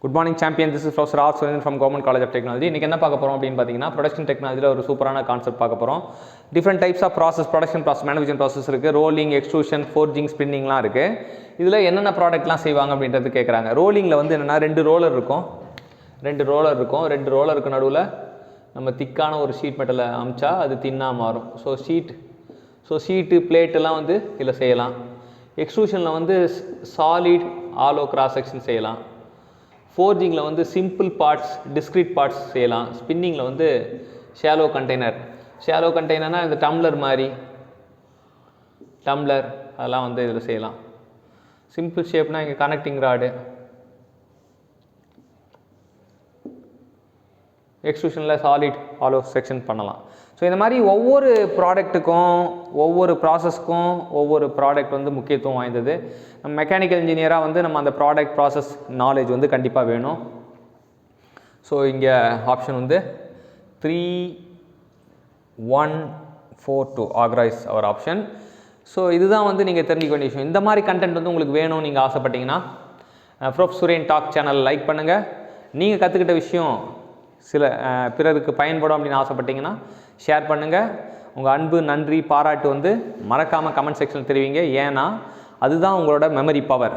Good morning champion, this is Professor R. Surendan from Government College of Technology. இன்னைக்கு என்ன பார்க்க போறோம் அப்படினு பாத்தீங்கன்னா ப்ரொடக்ஷன் டெக்னாலஜில ஒரு சூப்பரான கான்செப்ட் பார்க்க போறோம். Different types of process, production process, manufacturing process இருக்கு. ரோலிங், எக்ஸ்ட்ரூஷன், ஃபோர்ஜிங், ஸ்பின்னிங்லாம் இருக்கு. இதுல என்னென்ன ப்ராடக்ட்லாம் செய்வாங்க அப்படின்றது கேக்குறாங்க. ரோலிங்ல வந்து என்னன்னா ரெண்டு ரோலர் இருக்கும். ரெண்டு ரோலருக்கு நடுவுல நம்ம திக்கான ஒரு ஷீட் மெட்டலை அம்ச்சா அது தின்னா மாறும். ஸோ ஷீட்டு பிளேட் எல்லாம் வந்து இதில் செய்யலாம். எக்ஸ்ட்ரூஷனில் வந்து சாலிட் ஆலோ கிராஸ் செக்ஷன் செய்யலாம். ஃபோர்ஜிங்கில் வந்து சிம்பிள் பார்ட்ஸ், டிஸ்க்ரீட் பார்ட்ஸ் செய்யலாம். ஸ்பின்னிங்கில் வந்து ஷாலோ கண்டெய்னர்னால் இந்த டம்ளர் அதெல்லாம் வந்து இதில் செய்யலாம். சிம்பிள் ஷேப்னால் இங்கே கனெக்டிங் ராடு. எக்ஸ்ட்ரூஷனில் சாலிட் ஆலோ செக்ஷன் பண்ணலாம். ஸோ இந்த மாதிரி ஒவ்வொரு ப்ராடக்ட்டுக்கும் ஒவ்வொரு ப்ராசஸ்க்கும் ஒவ்வொரு ப்ராடக்ட் வந்து முக்கியத்துவம் வாய்ந்தது. நம்ம மெக்கானிக்கல் இன்ஜினியராக வந்து நம்ம அந்த ப்ராடக்ட் ப்ராசஸ் நாலேஜ் வந்து கண்டிப்பாக வேணும். ஸோ இங்கே ஆப்ஷன் வந்து 3142 ஆர்கனைஸ் அவர் ஆப்ஷன். ஸோ இதுதான் வந்து நீங்கள் தெரிஞ்சுக்க வேண்டிய விஷயம். இந்த மாதிரி கண்டென்ட் வந்து உங்களுக்கு வேணும் நீங்கள் ஆசைப்பட்டீங்கன்னா prof Suren talk channel like பண்ணுங்கள். நீங்கள் கற்றுக்கிட்ட விஷயம் சில பிறருக்கு பயன்படும் அப்படின்னு ஆசைப்பட்டீங்கன்னா ஷேர் பண்ணுங்கள். உங்கள் அன்பு, நன்றி, பாராட்டு வந்து மறக்காமல் கமெண்ட் செக்ஷனில் தெரிவிங்க. ஏன்னா அதுதான் உங்களோட மெமரி பவர்.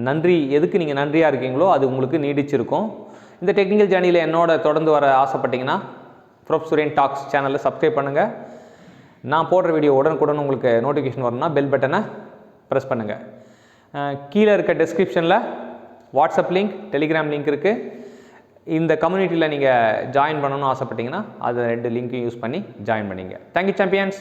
நன்றி, எதுக்கு நீங்கள் நன்றியாக இருக்கீங்களோ அது உங்களுக்கு நீடிச்சிருக்கும். இந்த டெக்னிக்கல் ஜேர்னியில் என்னோட தொடர்ந்து வர ஆசைப்பட்டீங்கன்னா ப்ரொஃப் சுரேன் டாக்ஸ் சேனலில் சப்ஸ்கிரைப் பண்ணுங்கள். நான் போடுற வீடியோ உடனுக்குடன் உங்களுக்கு நோட்டிஃபிகேஷன் வரணும்னா பெல் பட்டனை ப்ரெஸ் பண்ணுங்கள். கீழே இருக்க டெஸ்கிரிப்ஷனில் வாட்ஸ்அப் லிங்க், டெலிகிராம் லிங்க் இருக்குது. இந்த கம்யூனிட்டியில் நீங்கள் ஜாயின் பண்ணணும்னு ஆசைப்பட்டீங்கன்னா அது 2 லிங்க்கையும் யூஸ் பண்ணி ஜாயின் பண்ணிங்க. Thank you champions.